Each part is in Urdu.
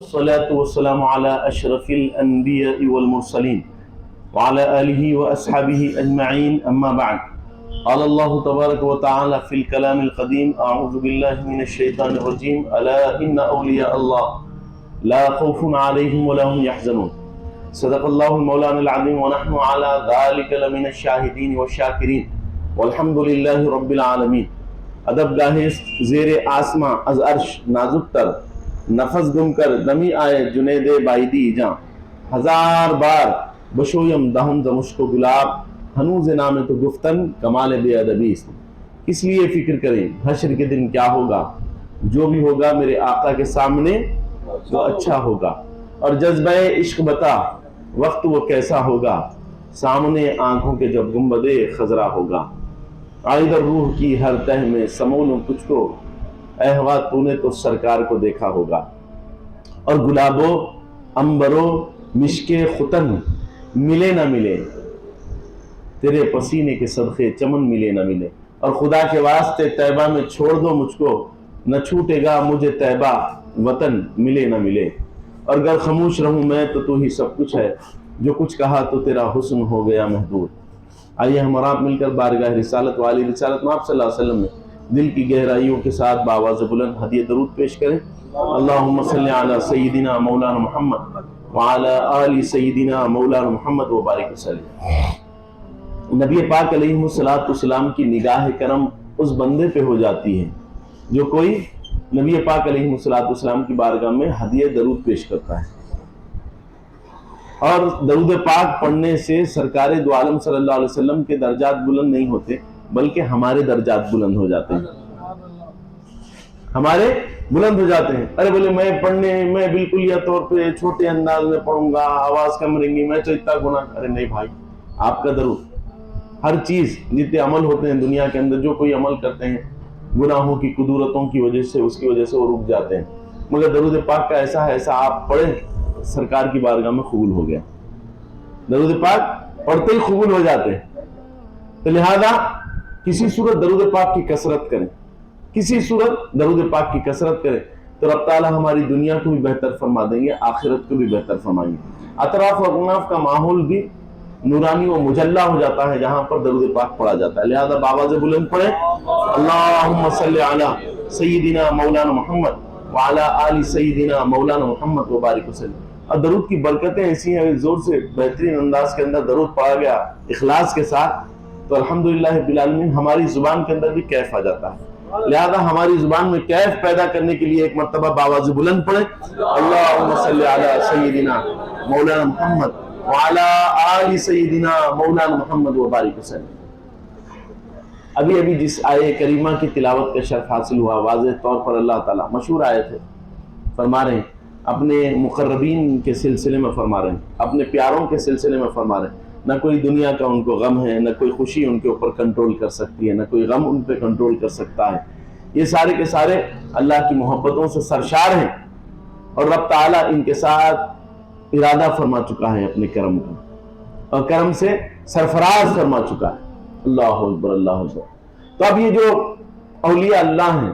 الصلاة والسلام على أشرف الأنبياء والمرسلين وعلى آله وأصحابه أجمعين أما بعد. قال الله تبارك وتعالى في الكلام القديم: أعوذ بالله من الشيطان الرجيم. ألا إن أولياء الله لا خوف عليهم ولا هم يحزنون. صدق الله المولانا العظيم ونحن على ذلك لمن الشاهدين والشاكرين والحمد لله رب العالمين. ادب گاہ زیر آسماں از عرش نازک تر نفس گم کر دمی آئے جنید بائیدی جاں ہزار بار بشویم دہم زمشک و گلاب ہنوز نام تو گفتن کمال بے ادبی. اس لیے فکر کریں حشر کے دن کیا ہوگا. جو بھی ہوگا میرے آقا کے سامنے وہ اچھا ہوگا. اور جذبہ عشق بتا وقت وہ کیسا ہوگا. سامنے آنکھوں کے جب گنبد خضرا ہوگا. عائد روح کی ہر تہ میں سمولوں تجھ کو اے ہوا تو نے تو سرکار کو دیکھا ہوگا. اور گلابو امبرو مشک ختن ملے نہ ملے تیرے پسینے کے صدقے چمن ملے نہ ملے. اور خدا کے واسطے طیبہ میں چھوڑ دو مجھ کو نہ چھوٹے گا مجھے طیبہ وطن ملے نہ ملے. اور اگر خاموش رہوں میں تو ہی سب کچھ ہے جو کچھ کہا تو تیرا حسن ہو گیا محدود. آئیے ہم اور آپ مل کر بارگاہ رسالت والی رسالت مآب صلی اللہ علیہ وسلم میں دل کی گہرائیوں کے ساتھ بآواز بلند ہدیہ درود پیش کریں. اللہم صلی علی سیدنا مولانا محمد وعلی آل سیدنا مولانا محمد وبارک وسلم. نبی پاک علیہ السلام کی نگاہ کرم اس بندے پہ ہو جاتی ہے جو کوئی نبی پاک علیہ السلام کی بارگاہ میں ہدیہ درود پیش کرتا ہے. اور درود پاک پڑھنے سے سرکار دو عالم صلی اللہ علیہ وسلم کے درجات بلند نہیں ہوتے بلکہ ہمارے درجات بلند ہو جاتے ہیں. ہمارے بلند ہو جاتے ہیں. ارے بولے میں بالکل یہ طور پہ چھوٹے انداز میں پڑھوں گا, آواز کم رہیں گی, میں تو اتنا گناہ. ارے نہیں بھائی, آپ کا درود ہر چیز جتنے عمل ہوتے ہیں دنیا کے اندر جو کوئی عمل کرتے ہیں گناہوں کی قدورتوں کی وجہ سے اس کی وجہ سے وہ رک جاتے ہیں. مگر درود پاک کا ایسا ہے ایسا آپ پڑھیں سرکار کی بارگاہ میں قبول ہو گیا. درود پاک پڑھتے ہی قبول ہو جاتے ہیں. تو لہذا کسی صورت درود پاک کی کثرت کریں, کسی صورت درود پاک کی کثرت کریں تو رب تعالیٰ ہماری دنیا کو بھی بہتر فرما دیں گے, آخرت کو بھی بہتر فرمائیں گے. اطراف و اکناف کا ماحول بھی نورانی و مجلہ ہو جاتا ہے جہاں پر درود پاک پڑھا جاتا ہے. لہذا بآواز بلند پڑھیں اللہم صلی علی سیدنا مولانا محمد وعلی آل سیدنا مولانا محمد وبارک وسلم. اور درود کی برکتیں ایسی ہیں زور سے بہترین انداز کے اندر درود پڑھا گیا اخلاص کے ساتھ تو الحمدللہ رب العالمین ہماری زبان کے اندر بھی کیف آ جاتا ہے. لہذا ہماری زبان میں کیف پیدا کرنے کے لیے ایک مرتبہ بآواز بلند پڑھیں اللہم صلی علی سیدنا مولانا محمد وعلی آل سیدنا مولانا محمد وبارک وسلم. ابھی جس آیہ کریمہ کی تلاوت کا شرف حاصل ہوا واضح طور پر اللہ تعالیٰ مشہور آیت ہے فرما رہے ہیں اپنے مقربین کے سلسلے میں فرما رہے ہیں, اپنے پیاروں کے سلسلے میں فرما رہے ہیں. نہ کوئی دنیا کا ان کو غم ہے, نہ کوئی خوشی ان کے اوپر کنٹرول کر سکتی ہے, نہ کوئی غم ان پہ کنٹرول کر سکتا ہے. یہ سارے کے سارے اللہ کی محبتوں سے سرشار ہیں اور رب تعالیٰ ان کے ساتھ ارادہ فرما چکا ہے اپنے کرم کا اور کرم سے سرفراز فرما چکا ہے. اللہ اکبر اللہ اکبر. تو اب یہ جو اولیاء اللہ ہیں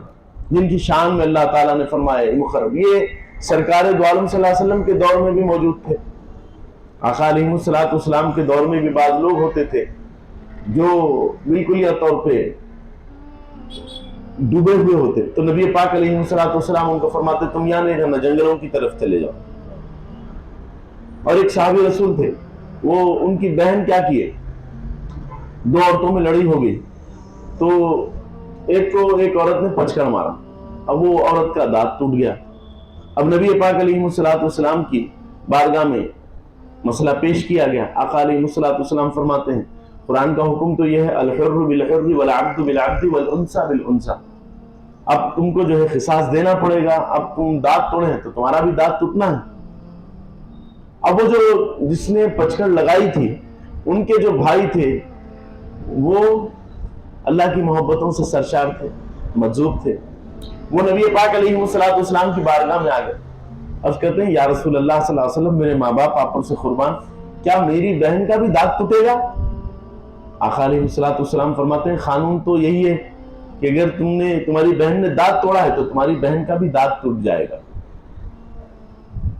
جن کی شان میں اللہ تعالیٰ نے فرمایا مقرب, یہ سرکار دو عالم صلی اللہ علیہ وسلم کے دور میں بھی موجود تھے. آقا علیہ السلام کے دور میں بھی بعض لوگ ہوتے تھے جو بالکل یا طور پہ ڈوبے ہوئے ہوتے تو نبی پاک علیہ السلام ان کو فرماتے تم یہاں نہیں رہنا, جنگلوں کی طرف چلے جاؤ. اور ایک صحابی رسول تھے, وہ ان کی بہن کیا کیے, دو عورتوں میں لڑائی ہو گئی تو ایک کو ایک عورت نے پچکڑ مارا. اب وہ عورت کا دانت ٹوٹ گیا. اب نبی پاک علیہ السلام کی بارگاہ میں مسئلہ پیش کیا گیا. آقا علیہ السلام فرماتے ہیں قرآن کا حکم تو یہ ہے الحر بالحر والعبد بالعبد والانثى بالانثى. اب تم کو جو ہے قصاص دینا پڑے گا. اب تم دانت توڑے ہیں تو تمہارا بھی دانت ٹوٹنا ہے. اب وہ جو جس نے پچکڑ لگائی تھی ان کے جو بھائی تھے وہ اللہ کی محبتوں سے سرشار تھے, مجذوب تھے. وہ نبی پاک علیہ السلام کی بارگاہ میں آ گئے. عرض کرتے ہیں یا رسول اللہ صلی اللہ علیہ وسلم میرے ماں باپ آپ پر سے قربان, کیا میری بہن کا بھی دانت ٹوٹے گا؟ آقا علیہ السلام فرماتے ہیں قانون تو یہی ہے کہ اگر تمہاری بہن نے دانت توڑا ہے تو تمہاری بہن کا بھی دانت ٹوٹ جائے گا.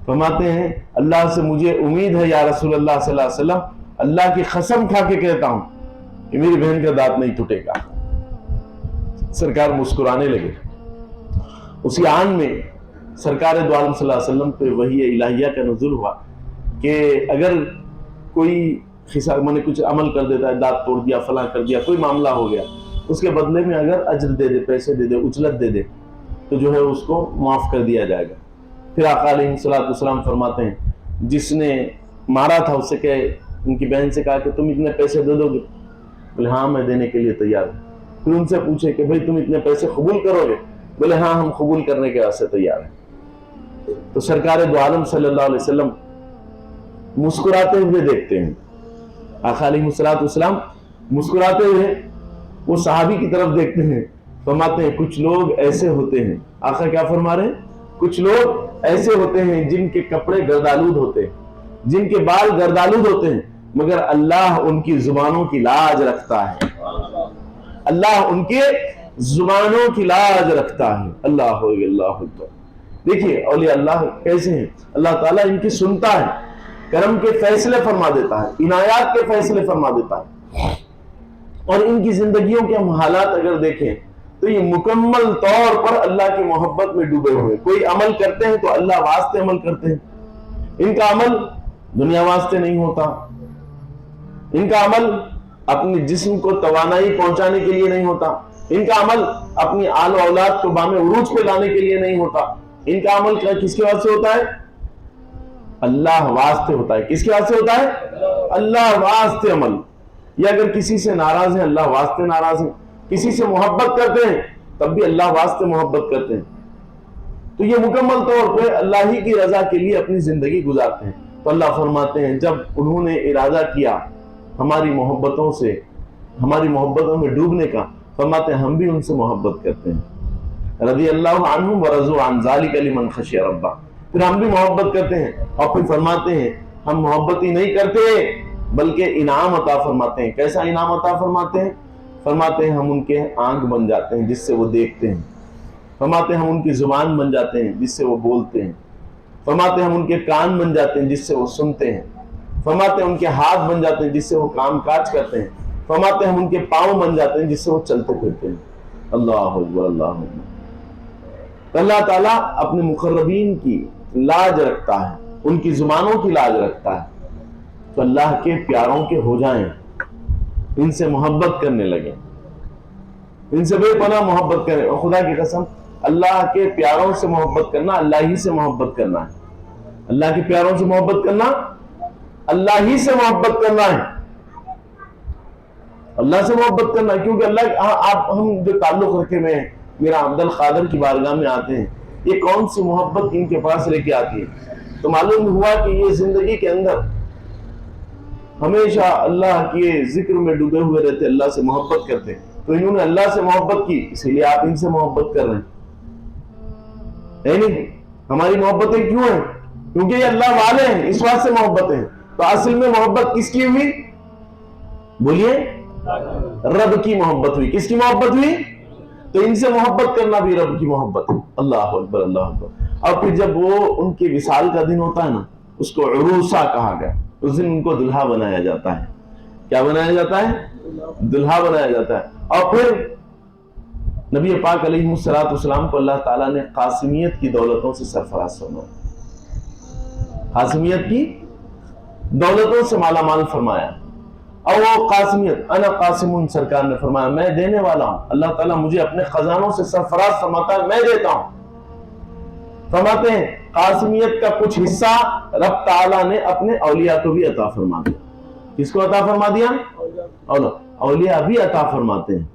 فرماتے ہیں اللہ سے مجھے امید ہے یا رسول اللہ صلی اللہ علیہ وسلم، اللہ کی قسم کھا کے کہتا ہوں کہ میری بہن کا دانت نہیں ٹوٹے گا۔ سرکار مسکرانے لگے۔ اسی آن میں سرکار دو عالم صلی اللہ علیہ وسلم پہ وحی الہیہ کا نزول ہوا کہ اگر کوئی میں نے کچھ عمل کر دیتا ہے، دانت توڑ دیا، فلاں کر دیا، کوئی معاملہ ہو گیا، اس کے بدلے میں اگر اجر دے دے، پیسے دے دے، اجرت دے دے، تو جو ہے اس کو معاف کر دیا جائے گا۔ پھر آقا علیہ السلام فرماتے ہیں جس نے مارا تھا اس سے کہ ان کی بہن سے کہا کہ تم اتنے پیسے دے دو گے؟ بولے ہاں میں دینے کے لیے تیار ہوں۔ پھر ان سے پوچھے کہ بھئی تم اتنے پیسے قبول کرو گے؟ بولے ہاں ہم قبول کرنے کے واسطے تیار ہیں۔ تو سرکار دو عالم صلی اللہ علیہ وسلم مسکراتے ہوئے دیکھتے ہیں، آقا علیہ السلام مسکراتے ہوئے وہ صحابی کی طرف دیکھتے ہیں، فرماتے ہیں کچھ لوگ ایسے ہوتے ہیں، آقا کیا فرما رہے ہیں؟ کچھ لوگ ایسے ہوتے ہیں جن کے کپڑے گردآلود ہوتے ہیں، جن کے بال گردآلود ہوتے ہیں، مگر اللہ ان کی زبانوں کی لاج رکھتا ہے، اللہ ان کے زبانوں کی لاج رکھتا ہے۔ اللہ اکبر۔ دیکھیے اولیاء اللہ کیسے ہیں، اللہ تعالیٰ ان کی سنتا ہے، کرم کے فیصلے فرما دیتا ہے، عنایات کے فیصلے فرما دیتا ہے۔ اور ان کی زندگیوں کے ہم حالات اگر دیکھیں تو یہ مکمل طور پر اللہ کی محبت میں ڈوبے ہوئے، کوئی عمل کرتے ہیں تو اللہ واسطے عمل کرتے ہیں، ان کا عمل دنیا واسطے نہیں ہوتا، ان کا عمل اپنے جسم کو توانائی پہنچانے کے لیے نہیں ہوتا، ان کا عمل اپنی آل و اولاد کو بام عروج پہ لانے کے لیے نہیں ہوتا، ان کا عمل کس کے واسطے ہوتا ہے؟ اللہ واسطے ہوتا ہے۔ کس کے واسطے ہوتا ہے؟ اللہ واسطے عمل۔ یا اگر کسی سے ناراض ہیں اللہ واسطے ناراض ہیں، کسی سے محبت کرتے ہیں تب بھی اللہ واسطے محبت کرتے ہیں، تو یہ مکمل طور پہ اللہ ہی کی رضا کے لیے اپنی زندگی گزارتے ہیں۔ تو اللہ فرماتے ہیں جب انہوں نے ارادہ کیا ہماری محبتوں سے، ہماری محبتوں میں ڈوبنے کا، فرماتے ہیں ہم بھی ان سے محبت کرتے ہیں، رضی اللہ عنہم ورضوا عن ذلک لمن خشی ربہ، پھر ہم بھی محبت کرتے ہیں، اور پھر فرماتے ہیں ہم محبت ہی نہیں کرتے بلکہ انعام عطا فرماتے ہیں۔ کیسا انعام عطا فرماتے ہیں؟ فرماتے ہیں ہم ان کے آنکھ بن جاتے ہیں جس سے وہ دیکھتے ہیں، فرماتے ہیں ہم ان کی زبان بن جاتے ہیں جس سے وہ بولتے ہیں، فرماتے ہیں ہم ان کے کان بن جاتے ہیں جس سے وہ سنتے ہیں، فرماتے ہیں ان کے ہاتھ بن جاتے ہیں جس سے وہ کام کاج کرتے ہیں، فرماتے ہیں ہم ان کے پاؤں بن جاتے ہیں جس سے وہ چلتے پھرتے ہیں۔ اللہ اکبر، اللہ اکبر۔ اللہ تعالیٰ اپنے مقربین کی لاج رکھتا ہے، ان کی زبانوں کی لاج رکھتا ہے، تو اللہ کے پیاروں کے ہو جائیں، ان سے محبت کرنے لگے، ان سے بے پناہ محبت کریں۔ اور خدا کی قسم اللہ کے پیاروں سے محبت کرنا اللہ ہی سے محبت کرنا ہے، اللہ کے پیاروں سے محبت کرنا اللہ ہی سے محبت کرنا ہے، اللہ سے محبت کرنا، کیونکہ اللہ آپ ہم جو تعلق رکھے ہوئے ہیں، میرا عبد القادر کی بارگاہ میں آتے ہیں، یہ کون سی محبت ان کے پاس لے کے آتی ہے؟ تو معلوم ہوا کہ یہ زندگی کے اندر ہمیشہ اللہ کے ذکر میں ڈوبے ہوئے رہتے، اللہ سے محبت کرتے، تو انہوں نے اللہ سے محبت کی، اسی لیے آپ ان سے محبت کر رہے ہیں۔ نہیں، ہماری محبتیں کیوں ہیں؟ کیونکہ یہ اللہ والے ہیں، اس واسطے محبتیں ہیں۔ تو اصل میں محبت کس کی ہوئی؟ بولیے، رب کی محبت ہوئی۔ کس کی محبت ہوئی؟ تو ان سے محبت کرنا بھی رب کی محبت ہے۔ اللہ اکبر، اللہ اکبر۔ اور پھر جب وہ ان کے وصال کا دن ہوتا ہے نا، اس کو عروسہ کہا گیا، اس دن ان کو دلہا بنایا جاتا ہے۔ کیا بنایا جاتا ہے؟ دلہا بنایا جاتا ہے۔ اور پھر نبی پاک علیہ السلام کو اللہ تعالیٰ نے قاسمیت کی دولتوں سے سرفراز فرمایا، قاسمیت کی دولتوں سے مالا مال فرمایا۔ اور وہ قاسمیت، انا قاسم، سرکار نے فرمایا میں دینے والا ہوں، اللہ تعالیٰ مجھے اپنے خزانوں سے سرفراز فرماتا ہے، میں دیتا ہوں۔ فرماتے ہیں قاسمیت کا کچھ حصہ رب تعالیٰ نے اپنے اولیاء کو بھی عطا فرما دیا۔ کس کو عطا فرما دیا؟ اولیاء بھی عطا فرماتے ہیں،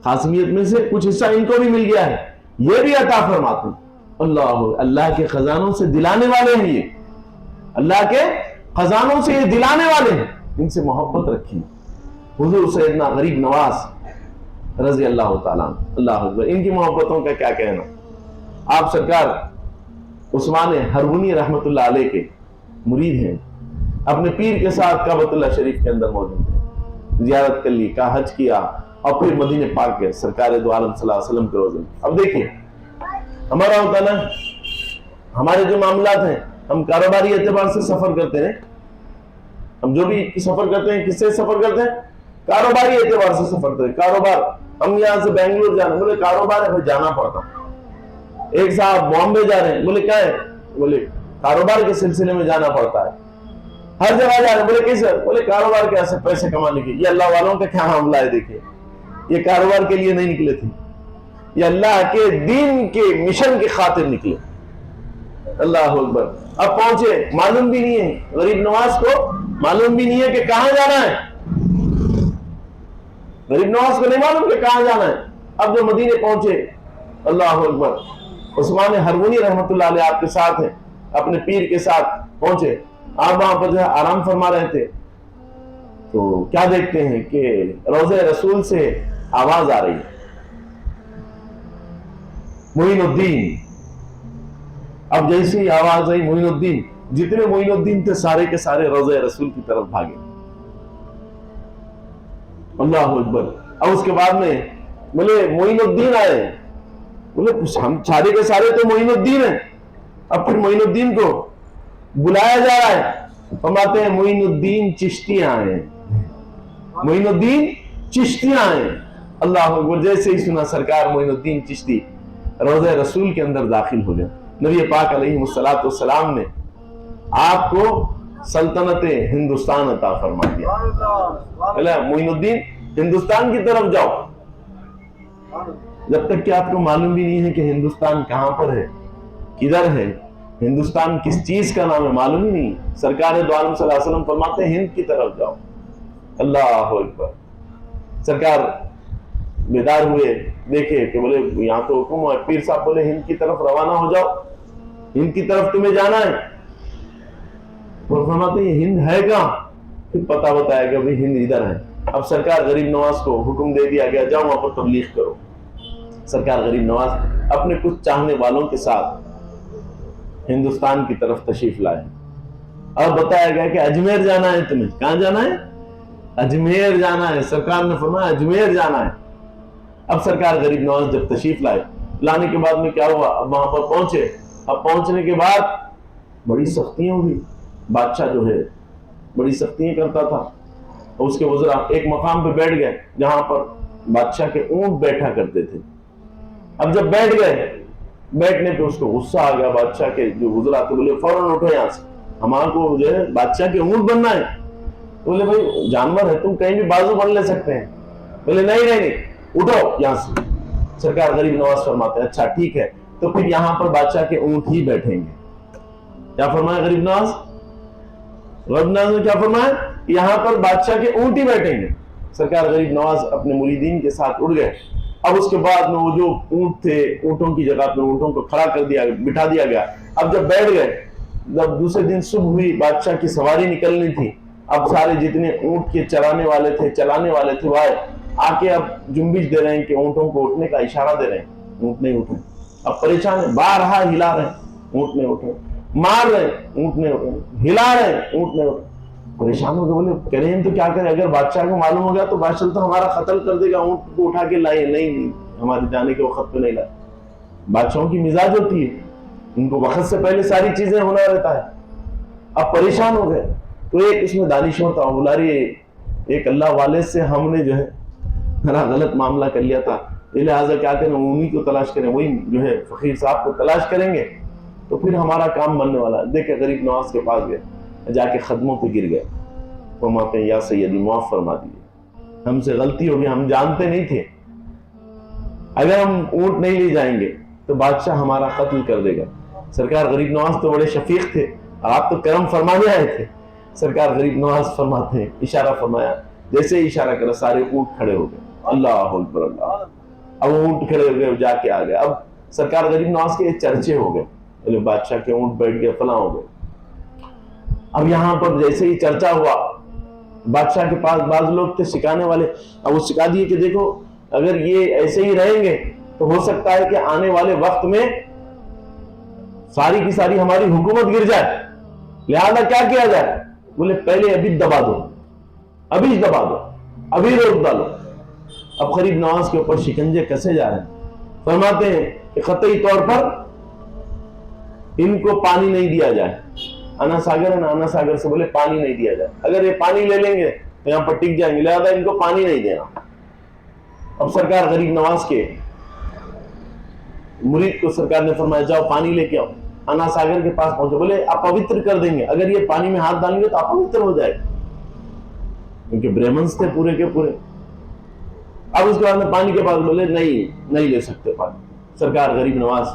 قاسمیت میں سے کچھ حصہ ان کو بھی مل گیا ہے، یہ بھی عطا فرماتے ہیں۔ اللہ کے خزانوں سے دلانے والے ہیں، یہ اللہ کے خزانوں سے یہ دلانے والے ہیں، ان سے محبت رکھیں۔ حضور سیدنا غریب نواز رضی اللہ تعالیٰ عنہ، اللہ اکبر، ان کی محبتوں کا کیا کہنا۔ آپ سرکار عثمان ہرونی رحمت اللہ علیہ کے مرید ہیں، اپنے پیر کے ساتھ کعبۃ اللہ شریف کے اندر موجود ہیں، زیارت کر لی، کا حج کیا، اور پھر مدینہ پاک گئے سرکار دو عالم صلی اللہ علیہ وسلم کے روزے میں۔ اب دیکھیں ہمارا ہوتا نا ہمارے جو معاملات ہیں، ہم کاروباری اعتبار سے سفر کرتے ہیں، ہم جو بھی سفر کرتے ہیں کس سے سفر کرتے ہیں؟ کاروباری اعتبار سے سفر کرتے ہیں۔ کاروبار، ہم یہاں سے بنگلور جانا، بولے کاروبار ہے، جانا پڑتا۔ ایک صاحب بامبے جا رہے ہیں، بولے کیا ہے؟ بولے کاروبار کے سلسلے میں جانا پڑتا ہے۔ ہر جگہ جا رہے ہیں، بولے کیسے؟ بولے کاروبار کیسے پیسے کمانے کے۔ یہ اللہ والوں کا کیا معاملہ ہے؟ دیکھیں، یہ کاروبار کے لیے نہیں نکلے تھے، یہ اللہ کے دین کے مشن کی خاطر نکلے۔ اللہ اکبر۔ اب پہنچے، معلوم بھی نہیں ہے، غریب نواز کو معلوم بھی نہیں ہے کہ کہاں جانا ہے، غریب نواز کو نہیں معلوم کہ کہاں جانا ہے۔ اب جو مدینے پہنچے، اللہ اکبر، عثمان ہرونی رحمۃ اللہ علیہ آپ کے ساتھ ہیں، اپنے پیر کے ساتھ پہنچے، آپ وہاں پر جو ہے آرام فرما رہے تھے، تو کیا دیکھتے ہیں کہ روضہ رسول سے آواز آ رہی ہے، معین الدین۔ اب جیسی آواز آئی معین الدین، جتنے معین الدین تھے سارے کے سارے روضہ رسول کی طرف بھاگے۔ اللہ اکبر۔ اب اس کے بعد میں بولے معین الدین آئے، بولے ہم سارے کے سارے تو معین الدین ہیں۔ اب پھر معین الدین کو بلایا جا رہا ہے، فرماتے ہیں معین الدین چشتی آئے، معین الدین چشتی آئے۔ اللہ اکبر۔ جیسے ہی سنا سرکار معین الدین چشتی روضہ رسول کے اندر داخل ہو گئے، نبی پاک علیہ الصلوۃ والسلام نے آپ کو سلطنت ہندوستان عطا فرما دیا۔ معین الدین ہندوستان کی طرف جاؤ۔ جب تک کہ آپ کو معلوم بھی نہیں ہے کہ ہندوستان کہاں پر ہے، کدھر ہے، ہندوستان کس چیز کا نام ہے، معلوم ہی نہیں، سرکار دو عالم صلی اللہ علیہ وسلم فرماتے ہیں ہند کی طرف جاؤ۔ اللہ اکبر۔ سرکار بیدار ہوئے، دیکھے کہ بولے یہاں تو حکم ہے، پیر صاحب بولے ہند کی طرف روانہ ہو جاؤ، ہند کی طرف تمہیں جانا ہے۔ وہ فرماتے ہیں ہند ہے کہاں؟ پھر پتہ بتایا کہ بھئی ہند ادھر ہے۔ اب سرکار غریب نواز کو حکم دے دیا گیا جاؤ وہاں پر تبلیغ کرو۔ سرکار غریب نواز اپنے کچھ چاہنے والوں کے ساتھ ہندوستان کی طرف تشریف لائے، اور بتایا گیا کہ اجمیر جانا ہے تمہیں۔ کہاں جانا ہے؟ اجمیر جانا ہے۔ سرکار نے فرمایا اجمیر جانا ہے۔ اب سرکار غریب نواز جب تشریف لائے، لانے کے بعد میں کیا ہوا، اب وہاں پر پہنچے، اب پہنچنے کے بعد بڑی سختیاں ہوئی، بادشاہ جو ہے بڑی سختیاں کرتا تھا، اور اس کے وزراء ایک مقام پہ بیٹھ گئے جہاں پر بادشاہ کے اونٹ بیٹھا کرتے تھے۔ اب جب بیٹھ گئے، بیٹھنے پہ اس کو غصہ آ گیا، بادشاہ کے جو وزراء تھے بولے فوراً اٹھو یہاں سے، ہمارا کو جو ہے بادشاہ کے اونٹ بننا ہے۔ بولے بھائی جانور ہے، تم کہیں بھی بازو بن لے سکتے ہیں۔ بولے نہیں اٹھو یہاں سے۔ سرکار غریب نواز فرماتے ہیں اچھا ٹھیک ہے، تو پھر یہاں پر بادشاہ کے اونٹ ہی بیٹھیں گے۔ کیا فرمایا غریب نواز؟ غریب نواز نے کیا فرمایا؟ یہاں پر بادشاہ کے اونٹ ہی بیٹھیں گے۔ سرکار غریب نواز اپنے مریدین کے ساتھ اڑ گئے۔ اب اس کے بعد میں وہ جو اونٹ تھے، اونٹوں کی جگہ پہ اونٹوں کو کھڑا کر دیا، بٹھا دیا گیا۔ اب جب بیٹھ گئے، جب دوسرے دن صبح ہوئی، بادشاہ کی سواری نکلنی تھی، اب سارے جتنے اونٹ کے چلانے والے تھے وہ آئے، آ کے اب جنبش دے رہے ہیں کہ اونٹوں کو اٹھنے کا اشارہ دے رہے ہیں، اونٹ نہیں اٹھے۔ اب پریشان ہیں، بارہا ہلا رہے ہیں، اونٹ نہیں اٹھے، مار رہے ہیں، اونٹ نہیں اٹھے، ہلا رہے ہیں، اونٹ نہیں اٹھے۔ پریشان ہو گئے، بولے کہہ رہے ہیں تو کیا کریں، اگر بادشاہ کو معلوم ہو گیا تو بادشاہ تو ہمارا قتل کر دے گا، اونٹ کو اٹھا کے لائے نہیں ہمارے جانے کے وقت پہ نہیں لائے۔ بادشاہوں کی مزاج ہوتی ہے، ان کو وقت سے پہلے ساری چیزیں ہونا رہتا ہے۔ اب پریشان ہو گئے، تو ایک اس میں دانشور تھا، بولا رہے ایک اللہ والے سے ہم نے جو ہے میرا غلط معاملہ کر لیا تھا، لہٰذا کیا کریں، انہی کو تلاش کریں، وہی جو ہے فقیر صاحب کو تلاش کریں گے تو پھر ہمارا کام بننے والا ہے۔ دیکھیں غریب نواز کے پاس گئے، جا کے قدموں پہ گر گئے، فرماتے ہیں یا سیدی معاف فرما دیجیے، ہم سے غلطی ہوگی، ہم جانتے نہیں تھے، اگر ہم اونٹ نہیں لے جائیں گے تو بادشاہ ہمارا قتل کر دے گا۔ سرکار غریب نواز تو بڑے شفیق تھے، آپ تو کرم فرمانے آئے تھے۔ سرکار غریب نواز فرماتے ہیں اشارہ فرمایا، جیسے ہی اشارہ کرا سارے اونٹ کھڑے ہو گئے۔ اللہ اکبر اللہ۔ اب اونٹ کھڑے ہو گئے، جا کے آ گئے۔ اب سرکار غریب نواز کے چرچے ہو گئے، بادشاہ کے اونٹ بیٹھ گئے، فلاں ہو گئے۔ اب یہاں پر جیسے ہی چرچا ہوا، بادشاہ کے پاس بعض لوگ تھے سکھانے والے، اب وہ سکھا دیے کہ دیکھو اگر یہ ایسے ہی رہیں گے تو ہو سکتا ہے کہ آنے والے وقت میں ساری کی ساری ہماری حکومت گر جائے، لہذا کیا کیا جائے؟ بولے پہلے ابھی دبا دو، ابھی دبا دو، ابھی روک ڈالو۔ اب غریب نواز کے اوپر شکنجے کسے جا رہے ہیں، فرماتے ہیں کہ قطعی طور پر ان کو پانی نہیں دیا جائے. انا ساگر ہے نا, انا ساگر سے بولے پانی نہیں دیا جائے. اگر یہ پانی لے لیں گے تو یہاں پر ٹک جائیں گے, لہذا ان کو پانی نہیں دینا. اب سرکار غریب نواز کے مرید کو سرکار نے فرمایا جاؤ پانی لے کے آؤ. انا ساگر کے پاس پہنچے, بولے آپ پوتر کر دیں گے, اگر یہ پانی میں ہاتھ ڈالیں گے تو آپ پوتر ہو جائے, کیونکہ برہمنس تھے پورے کے پورے. اب اس کے بعد میں پانی کے پاس بولے نہیں لے سکتے پانی. سرکار غریب نواز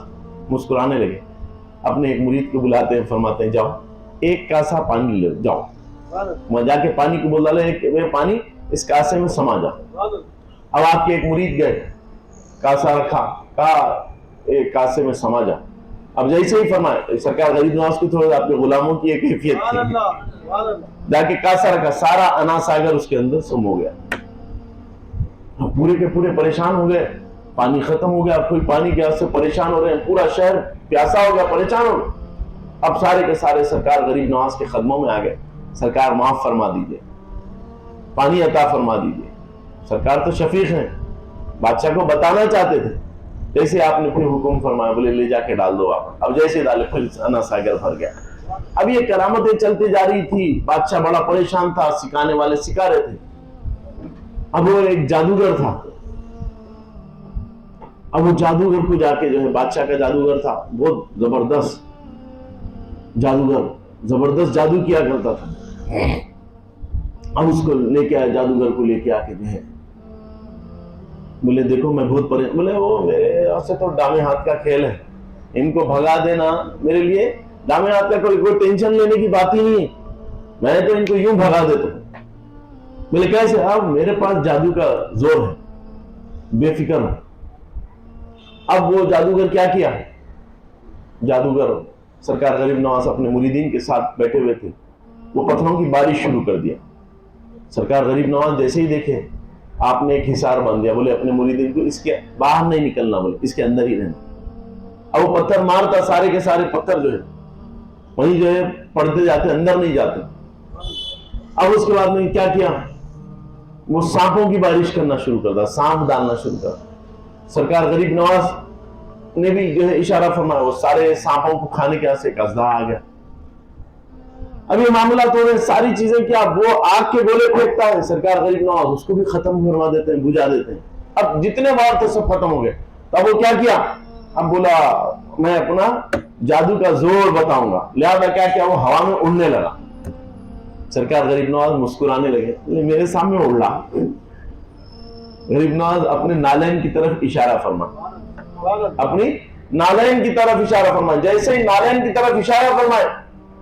مسکرانے لگے, اپنے ایک مرید کو بلاتے ہیں, فرماتے ہیں جاؤ ایک کاسا پانی لے جاؤ. وہاں جا کے پانی کو بول ڈالے پانی اس کاسے میں سما جاؤ. اب آپ کے ایک مرید گئے, کاسا رکھا, کہا ایک کاسے میں سما جا. اب جیسے ہی فرمایا, سرکار غریب نواز کی تھوڑا آپ کے غلاموں کی ایک کیفیت تھی, جا کے کاسا رکھا, سارا انا ساگر اس کے اندر سم ہو گیا. پورے کے پورے پریشان ہو گئے, پانی ختم ہو گیا. کوئی پانی کے واسطے پریشان ہو رہے ہیں, پورا شہر پیاسا ہو گیا, پریشان ہو گیا. اب سارے کے سارے سرکار غریب نواز کے قدموں میں آ گئے, سرکار معاف فرما دیجئے, پانی عطا فرما دیجئے. سرکار تو شفیق ہیں, بادشاہ کو بتانا چاہتے تھے, جیسے آپ نے پھر حکم فرمایا, بولے لے جا کے ڈال دو آپ. اب جیسے ڈالے پھر انا ساگر بھر گیا. اب یہ کرامتیں چلتی جا رہی تھی, بادشاہ بڑا پریشان تھا, سکھانے والے سکھا رہے تھے. اب وہ ایک جادوگر تھا, اب وہ جادوگر کو جا کے جو ہے, بادشاہ کا جادوگر تھا, بہت زبردست جادوگر, زبردست جادو کیا کرتا تھا. اب اس کو لے کے آیا, جادوگر کو لے کے آ کے جو ہے بولے دیکھو میں بہت پریشان. بولے وہ میرے سے تو ڈامے ہاتھ کا کھیل ہے, ان کو بھگا دینا میرے لیے ڈامے ہاتھ کا کوئی ٹینشن لینے کی بات ہی نہیں ہے, میں تو ان کو یوں بھگا دیتا ہوں. بولے کیسے؟ اب میرے پاس جادو کا زور ہے, بے فکر ہوں. اب وہ جادوگر کیا کیا, جادوگر سرکار غریب نواز اپنے مریدین کے ساتھ بیٹھے ہوئے تھے, وہ پتھروں کی بارش شروع کر دیا. سرکار غریب نواز جیسے ہی دیکھے, آپ نے ایک حصار باندھ دیا, بولے اپنے مریدین کو اس کے باہر نہیں نکلنا, بولے اس کے اندر ہی رہنا. اب وہ پتھر مارتا, سارے کے سارے پتھر جو ہے وہیں جو ہے پڑتے جاتے, اندر نہیں جاتے. اب اس کے بعد میں کیا کیا, وہ سانپوں کی بارش کرنا شروع کر دیا, سانپ ڈالنا شروع کر. سرکار غریب نواز نے بھی جو ہے اشارہ فرمایا, وہ سارے سانپوں کو کھانے کے واسطے ایک اژدہا آ گیا. اب یہ معاملات ہو رہے, ساری چیزیں کیا, وہ آگ کے گولے پھینکتا ہے سرکار غریب نواز, اس کو بھی ختم کروا دیتے ہیں, بجھا دیتے ہیں. اب جتنے بار تھے سب ختم ہو گئے. اب وہ کیا کیا, اب بولا میں اپنا جادو کا زور بتاؤں گا, لہذا کیا کیا, وہ ہوا میں اڑنے لگا. سرکار غریب نواز مسکرانے لگے, میرے سامنے اڑ رہا. غریب نواز اپنے نالین کی طرف اشارہ فرما, اپنی نالین کی طرف اشارہ فرما. جیسے ہی نالین کی طرف اشارہ فرمائے,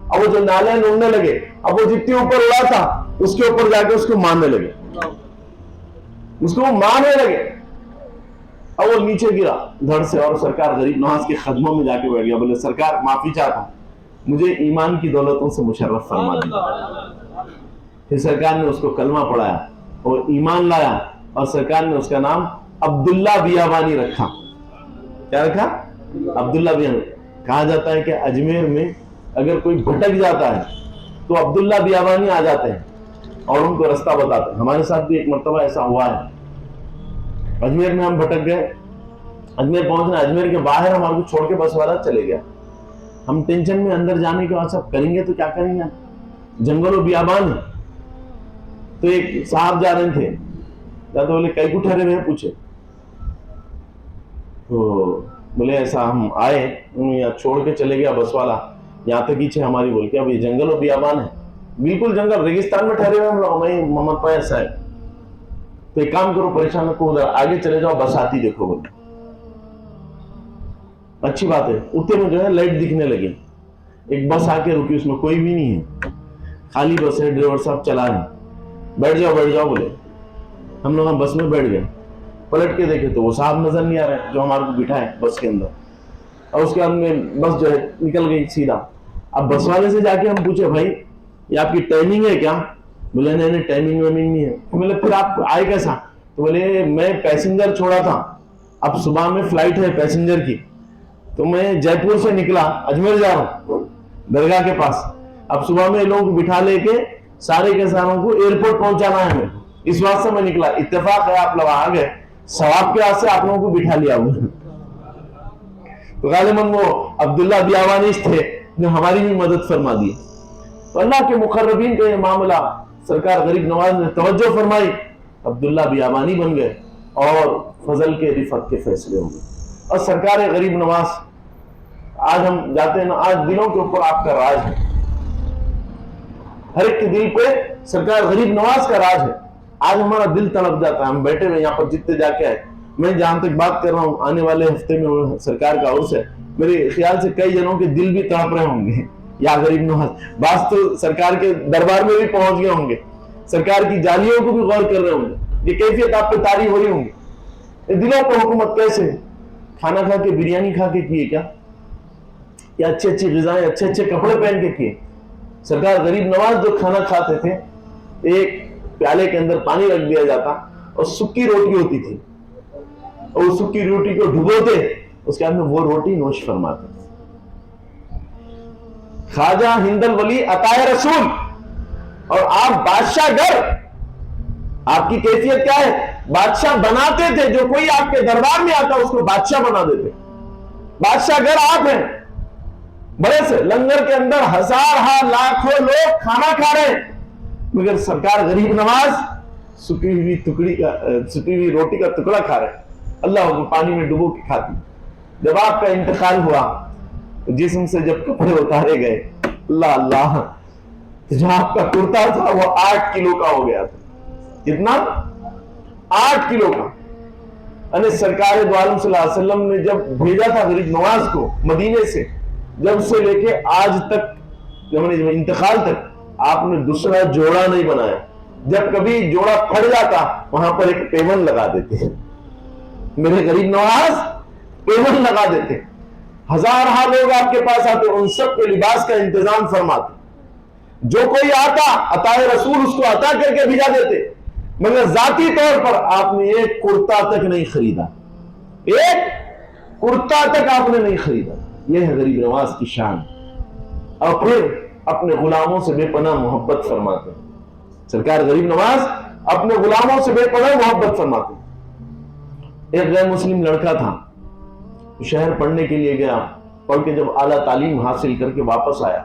اب وہ جو نالین اڑنے لگے, اب وہ جتنے اوپر اڑا تھا اس کے اوپر جا کے اس کو مارنے لگے, اس کو مارنے لگے. اب وہ نیچے گرا دھڑ سے, اور سرکار غریب نواز کے قدموں میں جا کے بیٹھ گیا. بولے سرکار معافی چاہتا ہوں, مجھے ایمان کی دولتوں سے مشرف فرما دیجیے. پھر سرکار نے اس کو کلمہ پڑھایا اور ایمان لایا, اور سرکار نے اس کا نام عبداللہ بیابانی رکھا. کیا رکھا؟ عبداللہ بیابانی. کہا جاتا ہے کہ اجمیر میں اگر کوئی بھٹک جاتا ہے تو عبداللہ بیابانی آ جاتے ہیں اور ان کو رستہ بتاتے ہیں. ہمارے ساتھ بھی ایک مرتبہ ایسا ہوا ہے. اجمیر میں ہم بھٹک گئے, اجمیر پہنچنا, اجمیر کے باہر ہمارے کو چھوڑ کے بس والا چلے گیا. ہم ٹینشن میں اندر جانے کے بعد سب کریں گے تو کیا کریں گے, جنگل و بیابان ہے. تو ایک صاحب جا رہے تھے, یا تو بولے کئی کو ٹھہرے ہوئے, پوچھے تو بولے ایسا ہم آئے, یہاں چھوڑ کے چلے گیا بس والا, یہاں تک ہی چھے ہماری. بول کے اب یہ جنگل و بیابان ہے, بالکل جنگل ریگستان میں ٹھہرے ہوئے ہم لوگ. میں محمد فیض صاحب, تو ایک کام کرو, پریشان کو ادھر آگے چلے جاؤ, بس آتی دیکھو. بولے اچھی بات ہے. اتنے میں جو ہے لائٹ دکھنے لگی, ایک بس آ کے رکی, اس میں کوئی بھی نہیں ہے, خالی بس ہے, ڈرائیور صاحب چلا رہے. بیٹھ جاؤ بولے. ہم لوگ بس میں بیٹھ گئے. پلٹ کے دیکھے تو وہ صاحب نظر نہیں آ رہے جو ہمارے کو بٹھائے بس کے اندر. اور اس کے بعد میں بس جو ہے نکل گئی سیدھا. اب بس والے سے جا کے ہم پوچھے, بھائی یہ آپ کی ٹائمنگ ہے کیا؟ بولے نہیں ٹائمنگ نہیں ہے. بولے پھر آپ آئے کیسا؟ تو بولے میں پیسنجر چھوڑا تھا, اب صبح میں فلائٹ ہے پیسنجر کی, تو میں جے پور سے نکلا, اجمیر جا رہا ہوں درگاہ کے پاس. اب صبح میں لوگوں کو بٹھا لے کے سارے کے ساروں کو ایئرپورٹ پہنچانا ہے, اس واسطے میں نکلا. اتفاق ہے آپ لوگ آ گئے, ثواب کے واسطے آپ لوگوں کو بٹھا لیا ہوں. تو غالباً وہ عبداللہ بیابانیش تھے جو ہماری بھی مدد فرما دی. تو اللہ کے مقربین کا یہ معاملہ سرکار غریب نواز نے توجہ فرمائی، عبداللہ بیابانی بن گئے اور فضل کے رفعت کے فیصلے ہو گئے. اور سرکار غریب نواز، آج ہم جاتے ہیں نا، آج دلوں کے اوپر آپ کا راج ہے، ہر ایک کے دل پہ سرکار غریب نواز کا راج ہے. آج ہمارا دل تڑپ جاتا ہے، ہم بیٹھے ہوئے یہاں پر جتنے جا کے آئے، میں جہاں تک بات کر رہا ہوں آنے والے ہفتے میں سرکار کا عرس ہے، میرے خیال سے کئی جنوں کے دل بھی تڑپ رہے ہوں گے یا غریب نواز. بعض تو سرکار کے دربار میں بھی پہنچ گئے ہوں گے، سرکار کی جالیوں کو بھی غور کر رہے ہوں گے. یہ کیفیت آپ پہ طاری ہو رہی ہوں گی. دلوں کو حکومت کیسے؟ کھانا کھا کے، بریانی کھا کے کیے کیا؟ یا اچھی اچھی غذائیں، اچھے اچھے کپڑے پہن کے کیے؟ سرکار غریب نواز جو کھانا کھاتے تھے، ایک پیالے کے اندر پانی رکھ دیا جاتا اور سکی روٹی ہوتی تھی، اور اس سکی روٹی کو ڈبوتے، اس کے بعد میں وہ روٹی نوش فرماتے. خواجہ ہند الولی عطائے رسول، اور آپ بادشاہ گر. آپ کی کیفیت کیا ہے؟ بادشاہ بناتے تھے. جو کوئی آپ کے دربار میں آتا اس کو بادشاہ بنا دیتے. بادشاہ گر آپ ہیں، بڑے سے لنگر کے اندر ہزار لاکھوں لوگ کھانا کھا رہے ہیں، مگر سرکار غریب نواز سکی ہوئی روٹی کا ٹکڑا کھا رہے ہیں. اللہ کو پانی میں ڈبو کے کھاتی. جب آپ کا انتقال ہوا، جسم سے جب کپڑے اتارے گئے، اللہ اللہ، جو آپ کا کرتا تھا وہ 8 کلو کا ہو گیا تھا. کتنا؟ 8 کلو کا. یعنی سرکار دو عالم صلی اللہ علیہ وسلم نے جب بھیجا تھا غریب نواز کو مدینے سے، جب سے لے کے آج تک، جب انتقال تک آپ نے دوسرا جوڑا نہیں بنایا. جب کبھی جوڑا پھٹ جاتا وہاں پر ایک پیون لگا دیتے. میرے غریب نواز پیون لگا دیتے. ہزار لوگ آپ کے پاس آتے، ان سب کے لباس کا انتظام فرماتے. جو کوئی آتا عطائے رسول اس کو عطا کر کے بھیجا دیتے. مگر ذاتی طور پر آپ نے ایک کرتا تک نہیں خریدا، ایک کرتا تک آپ نے نہیں خریدا. یہ ہے غریب نواز کی شان. اور پھر اپنے غلاموں سے بے پناہ محبت فرماتے ہیں. سرکار غریب نواز اپنے غلاموں سے بے پناہ محبت فرماتے ہیں. ایک غیر مسلم لڑکا تھا، شہر پڑھنے کے لیے گیا، پڑھ کے جب اعلیٰ تعلیم حاصل کر کے واپس آیا،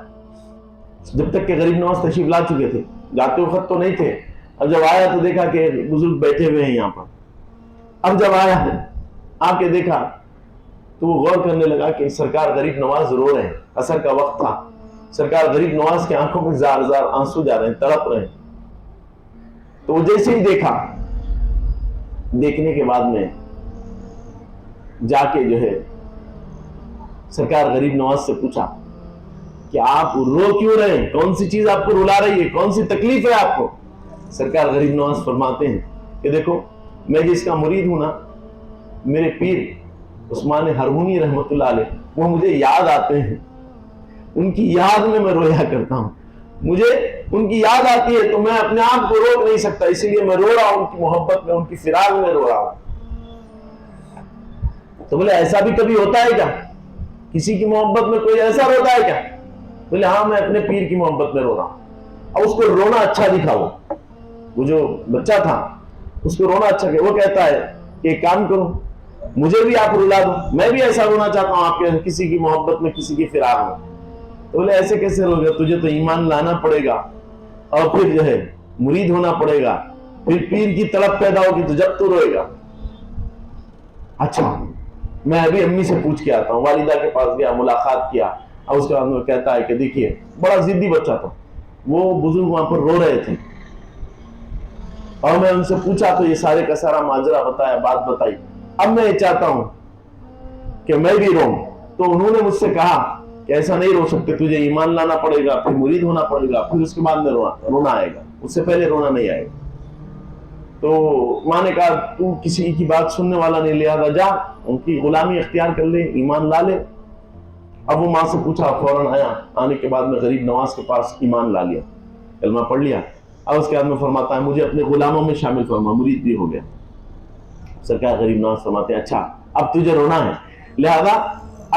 جب تک کہ غریب نواز تشریف لا چکے تھے، جاتے وقت تو نہیں تھے. اب جب آیا تو دیکھا کہ بزرگ بیٹھے ہوئے ہیں یہاں پر. اب جب آیا آ کے دیکھا تو وہ غور کرنے لگا کہ سرکار غریب نواز رو رہے ہیں. عصر کا وقت تھا، سرکار غریب نواز کے آنکھوں میں زار زار آنسو جا رہے ہیں، تڑپ رہے ہیں. تو وہ جیسے ہی دیکھا، دیکھنے کے بعد میں جا کے جو ہے سرکار غریب نواز سے پوچھا کہ آپ رو کیوں رہے ہیں؟ کون سی چیز آپ کو رلا رہی ہے؟ کون سی تکلیف ہے آپ کو؟ سرکار غریب نواز فرماتے ہیں کہ دیکھو، میں جس کا مرید ہوں نا، میرے پیر عثمان ہرمونی رحمت اللہ علیہ، وہ مجھے یاد آتے ہیں. ان کی یاد میں رویا کرتا ہوں. مجھے ان کی یاد آتی ہے تو میں اپنے آپ کو روک نہیں سکتا، اسی لیے میں رو رہا ہوں. ان کی محبت میں، ان کی فراق میں رو رہا ہوں. تو بولے ایسا بھی کبھی ہوتا ہے کیا؟ کسی کی محبت میں کوئی ایسا روتا ہے کیا؟ بولے ہاں، میں اپنے پیر کی محبت میں رو رہا ہوں. اور اس کو رونا اچھا دکھا. وہ جو بچہ تھا اس کو رونا اچھا کہ وہ کہتا ہے کہ ایک کام کرو، مجھے بھی آپ رلا دو، میں بھی ایسا رونا چاہتا ہوں آپ کے کسی کی محبت میں، کسی کی فراق میں. تو بولے ایسے کیسے رو گا؟ تجھے تو ایمان لانا پڑے گا اور پھر جو ہے مرید ہونا پڑے گا، پھر پیر کی طلب پیدا ہوگی تو جب تو روئے گا. اچھا، میں ابھی امی سے پوچھ کے آتا ہوں. والدہ کے پاس گیا، ملاقات کیا، اور اس کے بعد میں کہتا ہے کہ دیکھیے، بڑا ضدی بچہ تھا، وہ بزرگ وہاں پر رو رہے تھے، اور میں ان سے پوچھا تو یہ سارے کا سارا ماجرا بتایا، بات بتائی. اب میں یہ چاہتا ہوں کہ میں بھی روں. تو انہوں نے مجھ سے کہا کہ ایسا نہیں رو سکتے، تجھے ایمان لانا پڑے گا، پھر مرید ہونا پڑے گا، پھر اس کے بعد میں رونا آئے گا، اس سے پہلے رونا نہیں آئے گا. تو ماں نے کہا تو کسی کی بات سننے والا نہیں، لہذا جا ان کی غلامی اختیار کر لے، ایمان لا لے. اب وہ ماں سے پوچھا، فوراً آیا. آنے کے بعد میں غریب نواز کے پاس ایمان لا لیا، کلمہ پڑھ لیا. اور اس کے بعد میں فرماتا ہے مجھے اپنے غلاموں میں شامل فرما، مرید بھی ہو گیا. سرکار غریب نواز فرماتے ہیں اچھا، اب تجھے رونا ہے، لہذا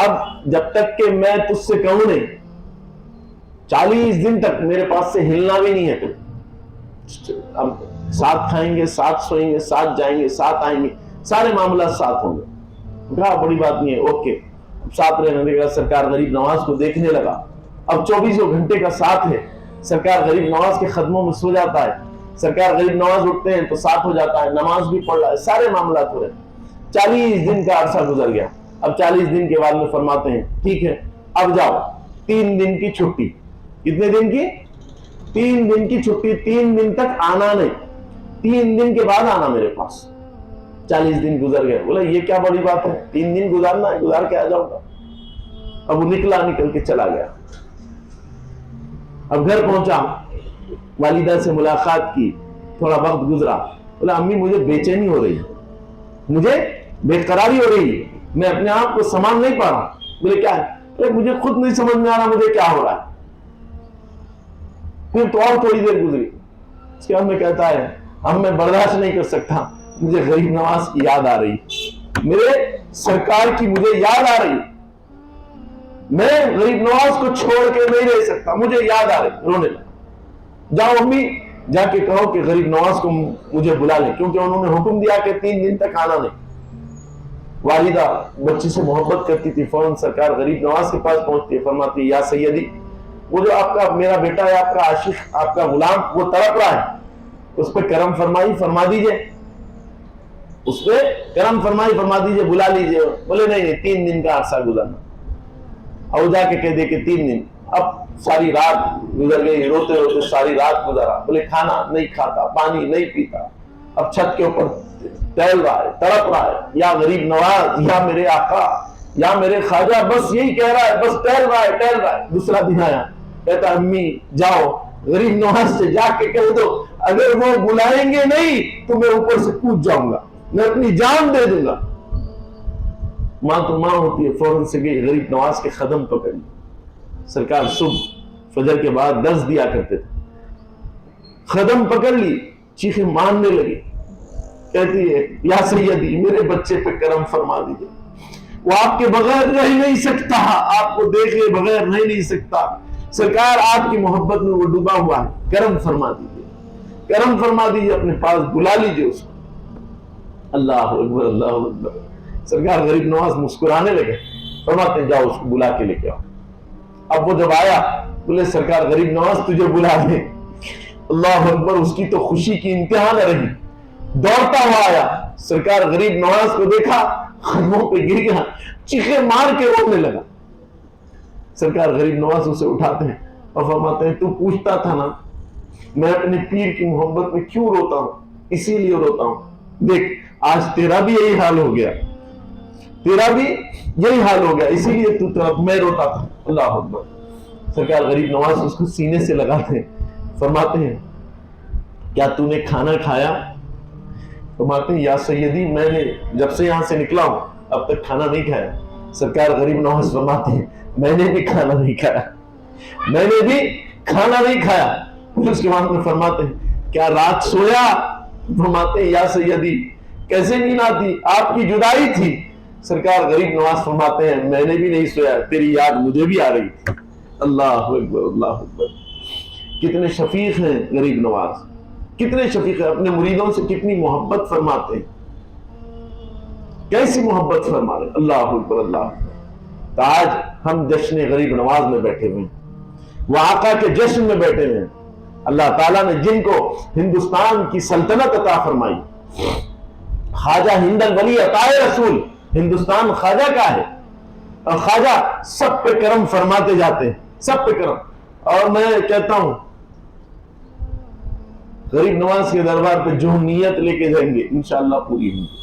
اب جب تک کہ میں تجھ سے کہوں نہیں، 40 دن تک میرے پاس سے ہلنا بھی نہیں ہے. تو اب ساتھ کھائیں گے، ساتھ سوئیں گے، ساتھ جائیں گے، ساتھ آئیں گے، سارے معاملات ساتھ ہوں گے. کہا بڑی بات نہیں ہے، اوکے. ساتھ رہنے لگا, سرکار غریب نواز کو دیکھنے لگا. اب 24 گھنٹے کا ساتھ ہے, سرکار غریب نواز کے قدموں میں سو جاتا ہے, سرکار غریب نواز اٹھتے ہیں تو ساتھ ہو جاتا ہے, نماز بھی پڑھ رہا ہے, سارے معاملات ہو رہے ہیں. 40 دن کا عرصہ گزر گیا. اب 40 دن کے بعد میں فرماتے ہیں ٹھیک ہے اب جاؤ, 3 دن کی چھٹی. کتنے دن کی؟ 3 دن کی چھٹی. 3 دن تک آنا نہیں, 3 دن کے بعد آنا میرے پاس. 40 دن گزر گئے. بولا یہ کیا بڑی بات ہے, 3 دن گزارنا ہے, گزار کے آ جاؤں گا. اب وہ نکلا, نکل کے چلا گیا. اب گھر پہنچا, والدہ سے ملاقات کی, تھوڑا وقت گزرا. بولا امی مجھے بے چینی ہو رہی ہے, مجھے بے قراری ہو رہی ہے, میں اپنے آپ کو سنبھال نہیں پا رہا. بولے کیا ہے؟ مجھے خود نہیں سمجھ میں آ رہا مجھے کیا ہو رہا ہے. پھر تو اور تھوڑی دیر گزری. اس کے بعد میں کہتا ہے اب میں برداشت نہیں کر سکتا, مجھے غریب نواز کی یاد آ رہی, میرے سرکار کی مجھے یاد آ رہی, میں غریب نواز کو چھوڑ کے نہیں رہ سکتا, مجھے یاد آ رہی. رونے لگا. جاؤ امی, جا کے کہو کہ غریب نواز کو مجھے بلا لیں, کیونکہ انہوں نے حکم دیا کہ 3 دن تک آنا نہیں. والدہ بچی سے محبت کرتی تھی, فوراً سرکار غریب نواز کے پاس پہنچتی ہے, فرماتی یا سیدی, وہ جو آپ کا میرا بیٹا ہے, آپ کا عاشق, آپ کا غلام, وہ تڑپ رہا ہے, اس پہ کرم فرمائی فرما دیجئے, اس پہ کرم فرمائی فرما دیجئے, بلا لیجئے. بولے نہیں 3 دن کا عرصہ گزرنا. اور جا کے کہہ دے کہ 3 دن. اب ساری رات گزر گئی, روتے روتے ساری رات گزرا. بولے کھانا نہیں کھاتا, پانی نہیں پیتا. اب چھت کے اوپر ٹہل رہا ہے, تڑپ رہا ہے, یا غریب نواز, یا میرے آقا, یا میرے خواجہ, بس یہی کہہ رہا ہے, بس ٹہل رہا ہے ٹہل رہا ہے. دوسرا دن آیا, کہتا امی جاؤ غریب نواز سے جا کے کہہ دو اگر وہ بلائیں گے نہیں تو میں اوپر سے کود جاؤں گا, میں اپنی جان دے دوں گا. ماں تو ماں ہوتی ہے, فوراً سے گئی, غریب نواز کے قدم پکڑ لی. سرکار صبح فجر کے بعد درس دیا کرتے تھے, قدم پکڑ لی, چیخیں مارنے لگی. کہتی ہے یا سیدی میرے بچے پہ کرم فرما دیجئے, وہ آپ کے بغیر رہ نہیں سکتا, آپ کو دیکھے بغیر رہ نہیں سکتا. سرکار آپ کی محبت میں وہ ڈوبا ہوا ہے, کرم فرما دیجئے, کرم فرما دیجئے, اپنے پاس بلا لیجئے اس کو. اللہ اکبر اللہ اکبر. سرکار غریب نواز مسکرانے لگے, فرماتے ہیں جاؤ اس کو بلا کے لے کے آؤ. اب وہ جب آیا, بولے سرکار غریب نواز تجھے بلا لے. اللہ اکبر. اس کی تو خوشی کی انتہا نہ رہی, دوڑتا ہوا آیا, سرکار غریب نواز کو دیکھا, قدموں پہ گر گیا, چیخے مار کے رونے لگا. سرکار غریب نواز اسے اٹھاتے ہیں اور فرماتے ہیں تو پوچھتا تھا نا میں اپنے پیر کی محبت میں کیوں روتا ہوں, اسی لیے روتا ہوں. دیکھ آج تیرا بھی یہی حال ہو گیا, تیرا بھی یہی حال ہو گیا, اسی لیے تو طرف میں روتا تھا. اللہ اکبر. سرکار غریب نواز اس کو سینے سے لگاتے ہیں, فرماتے ہیں کیا تو نے کھانا کھایا؟ فرماتے ہیں یا سیدی میں نے جب سے یہاں سے نکلا ہوں اب تک کھانا نہیں کھایا. سرکار غریب نواز فرماتے ہیں میں نے بھی کھانا نہیں کھایا, میں نے بھی کھانا نہیں کھایا. پھر اس کے بعد میں فرماتے ہیں کیا رات سویا؟ فرماتے ہیں یا سیدی کیسے نیند آتی, آپ کی جدائی تھی. سرکار غریب نواز فرماتے ہیں میں نے بھی نہیں سویا, تیری یاد مجھے بھی آ رہی تھی. اللہ اکبر اللہ اکبر. کتنے شفیق ہیں غریب نواز, کتنے شفیق ہیں, اپنے مریدوں سے کتنی محبت فرماتے ہیں, کیسی محبت فرما رہے. اللہ اکبر اللہ اکبر. تو آج ہم جشن غریب نواز میں بیٹھے ہوئے ہیں, وہ آقا کے جشن میں بیٹھے ہوئے ہیں. اللہ تعالیٰ نے جن کو ہندوستان کی سلطنت عطا فرمائی, خواجہ ہند الولی عطا رسول, ہندوستان خواجہ کا ہے, اور خواجہ سب پہ کرم فرماتے جاتے ہیں, سب پہ کرم. اور میں کہتا ہوں غریب نواز کے دربار پہ جو نیت لے کے جائیں گے انشاءاللہ پوری ہوگی.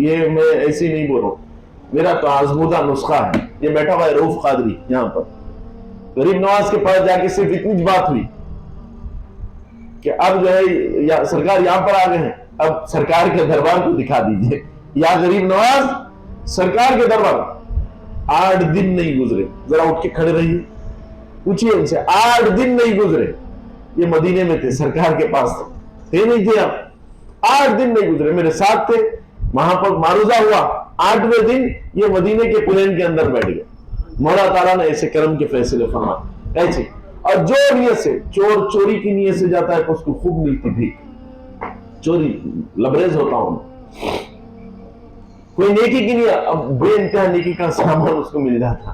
یہ میں ایسے نہیں بول رہا ہوں, میرا تو آزمودہ نسخہ ہے. یہ بیٹھا ہوا ہے رؤف قادری یہاں پر, غریب نواز کے پاس جا کے صرف اتنی بات ہوئی کہ اب جو ہے سرکار یہاں پر آ گئے ہیں, اب سرکار کے دربار کو دکھا دیجئے. یا غریب نواز سرکار کے دربار 8 دن نہیں گزرے, ذرا اٹھ کے کھڑے رہیے, پوچھئے ان سے, 8 دن نہیں گزرے. یہ مدینے میں تھے, سرکار کے پاس تھے نہیں تھے, اب 8 دن نہیں گزرے, میرے ساتھ تھے, وہاں پر معروضہ ہوا. 8ویں دن یہ مدینے کے پلین کے اندر بیٹھ گئے. مولا تعالیٰ نے ایسے کرم کے فیصلے فرمائے ایسے. اور جو نیت سے چور چوری کی نیت سے جاتا ہے تو اس کو خوب ملتی بھی, چوری لبریز ہوتا ہوں. کوئی نیکی کی نہیں، اب بے انتہا نیکی کا سامان اس کو مل جاتا.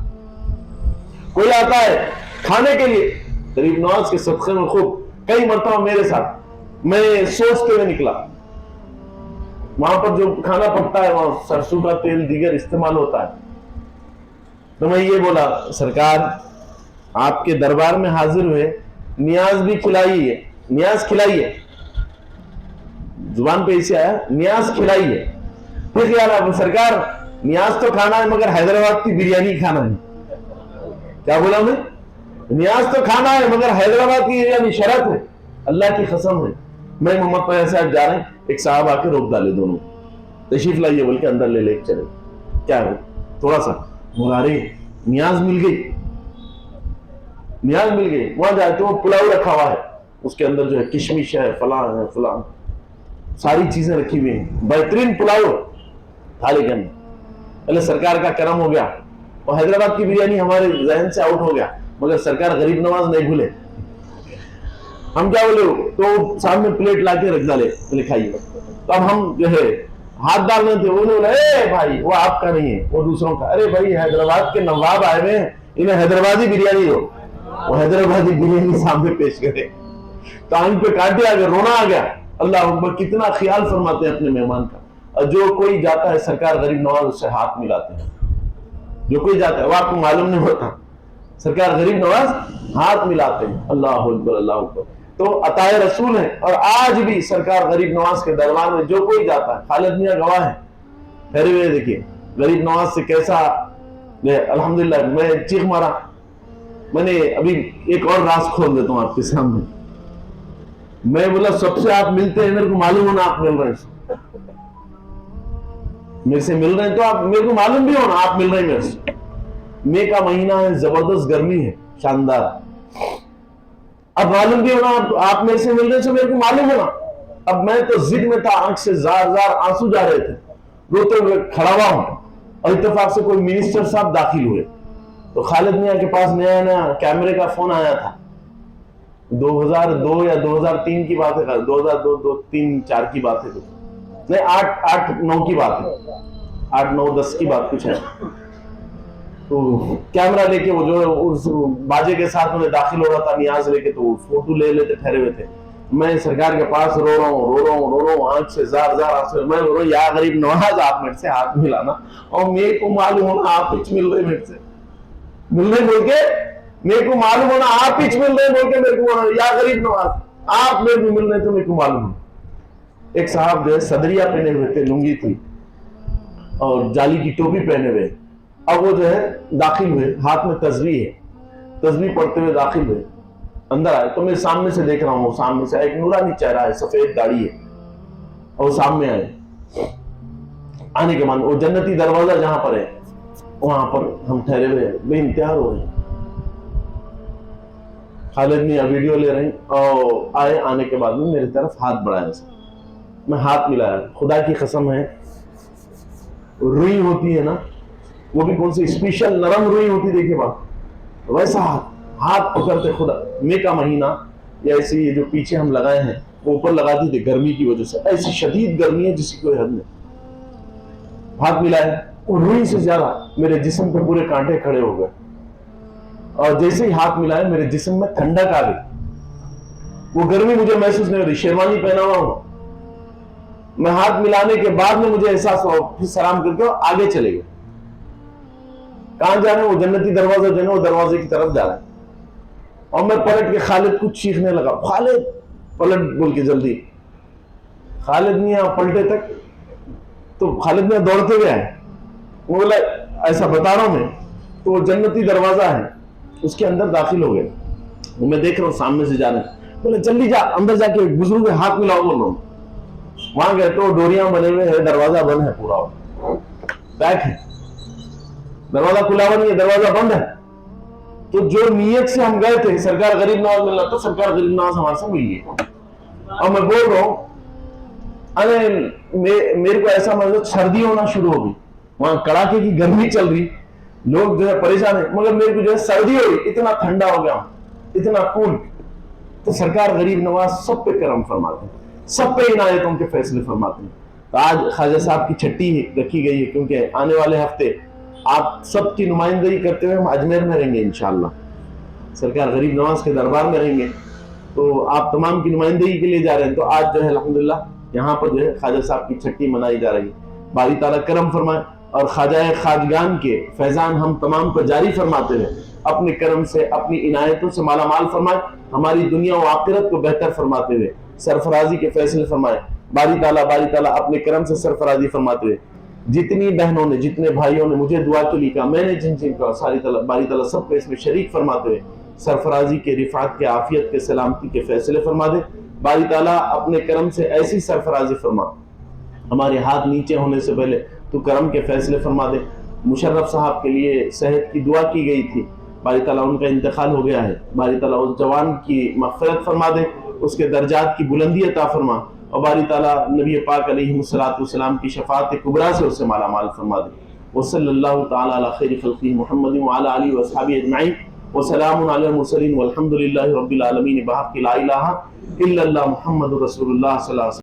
کوئی آتا ہے کھانے کے لیے، غریب نواز کے صدقے میں خوب. کئی مرتبہ میرے ساتھ میں سوچتے ہوئے نکلا، وہاں پر جو کھانا پکتا ہے وہاں سرسوں کا تیل دیگر استعمال ہوتا ہے. تو میں یہ بولا سرکار آپ کے دربار میں حاضر ہوئے، نیاز بھی کھلائیے، نیاز کھلائیے، زبان پہ اسے آیا نیاز کھلائیے. پھر خیال آیا سرکار نیاز تو کھانا ہے مگر حیدرآباد کی بریانی کھانا ہے. کیا بولا میں؟ نیاز تو کھانا ہے مگر حیدرآباد کی بریانی شرط ہے. اللہ کی قسم ہے میں محمد طاہر صاحب جا رہے ہیں، ایک صاحب آ کے روک ڈالے، دونوں تشریف لائیے بول کے اندر لے لے چلے. کیا ہے تھوڑا سا مغارے نیاز مل گئی، نیاز مل گئی. وہاں جائے تو وہ پلاؤ رکھا ہوا ہے، اس کے اندر جو ہے کشمش ہے، فلاں ہے، فلاں ساری چیزیں رکھی ہوئی ہیں، بہترین پلاؤ تھالی کے اندر. پہلے سرکار کا کرم ہو گیا اور حیدرآباد کی بریانی ہمارے ذہن سے آؤٹ ہو گیا، مگر سرکار غریب نواز نہیں بھولے. ہم کیا بولے تو سامنے پلیٹ لا کے رکھ ڈالے، لکھائیے. تو اب ہم جو ہے ہاتھ ڈالنے تھے، انہوں نے بولا اے بھائی وہ آپ کا نہیں ہے، وہ دوسروں کا. ارے بھائی حیدرآباد کے نواب آئے ہوئے ہیں، انہیں حیدرآبادی بریانی دو. وہ حیدرآبادی بریانی سامنے پیش کرے تو آنکھ پہ کانٹے آ گئے، رونا آ گیا. اللہ اکبر، کتنا خیال فرماتے ہیں اپنے مہمان کا. اور جو کوئی جاتا ہے سرکار غریب نواز اس سے ہاتھ ملاتے ہیں. جو کوئی جاتا ہے وہ آپ کو معلوم نہیں ہوتا، سرکار غریب نواز ہاتھ ملاتے ہیں. اللہ اکبر، اللہ اکبر. تو عطائے رسول ہے. اور آج بھی سرکار غریب نواز کے دربار میں جو کوئی جاتا ہے، خالد میاں گواہ ہے، ٹھہرے ہوئے دیکھیے غریب نواز سے کیسا. الحمدللہ میں چیخ مارا. میں نے ابھی ایک اور راز کھول دیتا ہوں آپ کے سامنے. میں بولا سب سے آپ ملتے ہیں، میرے کو معلوم ہونا آپ مل رہے ہیں، میرے سے مل رہے ہیں تو آپ میرے کو معلوم بھی ہونا آپ مل رہے ہیں میرے سے. مئی کا مہینہ ہے، زبردست گرمی ہے، شاندار. اب معلوم بھی ہونا آپ میرے سے مل رہے ہیں تو میرے کو معلوم ہونا. اب میں تو ضد میں تھا، آنکھ سے زار زار آنسو جا رہے تھے، روتے ہوئے کھڑا ہوا ہوں. اور اتفاق سے کوئی منسٹر صاحب داخل ہوئے. تو خالد میاں کے پاس نیا نیا کیمرے کا فون آیا تھا، 2002 یا 2003 کی بات ہے، 2002 3 4 کی بات ہے، نہیں 8 9 کی بات ہے، 8 9 10 کی بات کچھ ہے. تو کیمرہ لے کے وہ جو ہے اس باجے کے ساتھ انہیں داخل ہو رہا تھا نیاز لے کے، تو فوٹو لے لیتے ٹھہرے ہوئے تھے. میں سرکار کے پاس رو رہا ہوں، آنکھ سے زار زار آنسو. میں بول رہا ہوں یا غریب نواز آپ میرے سے ہاتھ ملانا، اور میرے کو معلوم ہونا آپ ہی مل رہے میرے سے، مل رہے بول کے میرے کو معلوم ہونا آپ ہی مل رہے بول کے میرے کو یا غریب نواز آپ میرے کو مل رہے تو میرے کو معلوم ہونا. ایک صاحب جو ہے صدریہ پہنے ہوئے تھے، لنگی تھی اور جالی کی ٹوپی پہنے ہوئے. اب وہ جو ہے داخل ہوئے، ہاتھ میں تسبیح ہے، تسبیح پڑھتے ہوئے داخل ہوئے. اندر آئے تو میں سامنے سے دیکھ رہا ہوں، سامنے سے ایک نورانی چہرہ ہے، سفید داڑھی ہے، اور سامنے آئے. آنے کے بعد وہ جنتی دروازہ جہاں پر ہے وہاں پر ہم ٹھہرے ہوئے بے انتہا ہو رہے ہیں. خالد میاں ویڈیو لے رہے ہیں اور آئے. آنے کے بعد میری طرف ہاتھ بڑھایا، میں ہاتھ ملایا. خدا کی قسم ہے روئی ہوتی ہے نا، وہ بھی کون سی اسپیشل نرم روئی ہوتی، دیکھیے بات ویسا ہاتھ پکڑتے. خدا مئی کا مہینہ یا ایسے یہ جو پیچھے ہم لگائے ہیں وہ اوپر لگاتی تھے گرمی کی وجہ سے، ایسی شدید گرمی ہے جس کی کوئی حد نہیں. ہاتھ ملایا، روئی سے زیادہ میرے جسم پہ پورے کانٹے کھڑے ہو گئے. اور جیسے ہی ہاتھ ملایا میرے جسم میں ٹھنڈک آ گئی. وہ گرمی مجھے محسوس نہیں ہو رہی، شیروانی پہنا ہوا ہوں. میں ہاتھ ملانے کے بعد میں مجھے احساس ہوا، پھر سلام کر کے آگے چلے گئے. کہاں جا رہے ہیں؟ وہ جنتی دروازہ جو ہے نا وہ دروازے کی طرف جا رہے ہیں. اور میں پلٹ کے خالد کو چیخنے لگا، خالد پلٹ بول کے جلدی. خالد میاں پلٹے تک تو خالد میاں دوڑتے ہوئے آئے. وہ بولا ایسا بتا رہا ہوں میں. تو وہ جنتی دروازہ ہے اس کے اندر داخل ہو گئے. وہ میں دیکھ رہا ہوں سامنے سے جا رہے ہیں. بولے جلدی جا اندر جا کے بزرگ ہاتھ ملاؤ. بول رہا ہوں وہاں گئے تو ڈوریاں بنے ہوئے ہیں، دروازہ بند ہے، پورا پیک ہے، دروازہ کھلا ہوا نہیں ہے، دروازہ بند ہے. تو جو نیت سے ہم گئے تھے سرکار غریب نواز ملنا، تو سرکار غریب نواز ہمارے سے مل گئے. اور میں بول رہا ہوں ارے میرے کو ایسا مطلب سردی ہونا شروع ہو گئی، وہاں کڑاکے کی گرمی چل رہی، لوگ جو ہے پریشان ہیں، مگر میرے کو جو ہے سردی ہو گئی، اتنا ٹھنڈا ہو گیا، اتنا کول. تو سرکار غریب نواز سب پہ کرم فرماتے ہیں، سب پہ عنایتوں کے فیصلے فرماتے ہیں. تو آج خواجہ صاحب کی چھٹی رکھی گئی ہے، کیونکہ آنے والے ہفتے آپ سب کی نمائندگی کرتے ہوئے ہم اجمیر میں رہیں گے انشاءاللہ، سرکار غریب نواز کے دربار میں رہیں گے، تو آپ تمام کی نمائندگی کے لیے جا رہے ہیں، تو آج جو ہے الحمدللہ یہاں پر جو ہے خواجہ صاحب کی چھٹی منائی جا رہی ہے۔ باری تعالیٰ کرم فرمائے اور خواجہ خواجگان کے فیضان ہم تمام کو جاری فرماتے ہوئے اپنے کرم سے، اپنی عنایتوں سے مالا مال فرمائے، ہماری دنیا و آخرت کو بہتر فرماتے ہوئے سرفرازی کے فیصلے فرمائے۔ باری تعالیٰ اپنے کرم سے سرفرازی فرماتے ہوئے جتنی بہنوں نے، جتنے بھائیوں نے مجھے دعا کے لیے کہا، میں نے جن جن کا باری تعالیٰ سب کو اس میں شریک فرماتے ہوئے سرفرازی کے، رفعت کے، عافیت کے، سلامتی کے فیصلے فرما دے۔ باری تعالیٰ اپنے کرم سے ایسی سرفرازی فرما، ہمارے ہاتھ نیچے ہونے سے پہلے تو کرم کے فیصلے فرما دے۔ مشرف صاحب کے لیے صحت کی دعا کی گئی تھی، باری تعالیٰ ان کا انتقال ہو گیا ہے، باری تعالیٰ اس جوان کی مغفرت فرما دے، اس کے درجات کی بلندی عطا فرما، اور باری تعالیٰ نبی پاک علیہ السلام کی شفاعت کبریٰ سے اسے مالا مال فرما دے۔ وصلی اللہ تعالیٰ علی خیر خلقہ محمد وعلی آلہ واصحابہ اجمعین، وسلام علی المرسلین والحمد للہ رب العالمین، بحق لا الہ الا اللہ محمد رسول اللہ صلی اللہ علیہ وسلم۔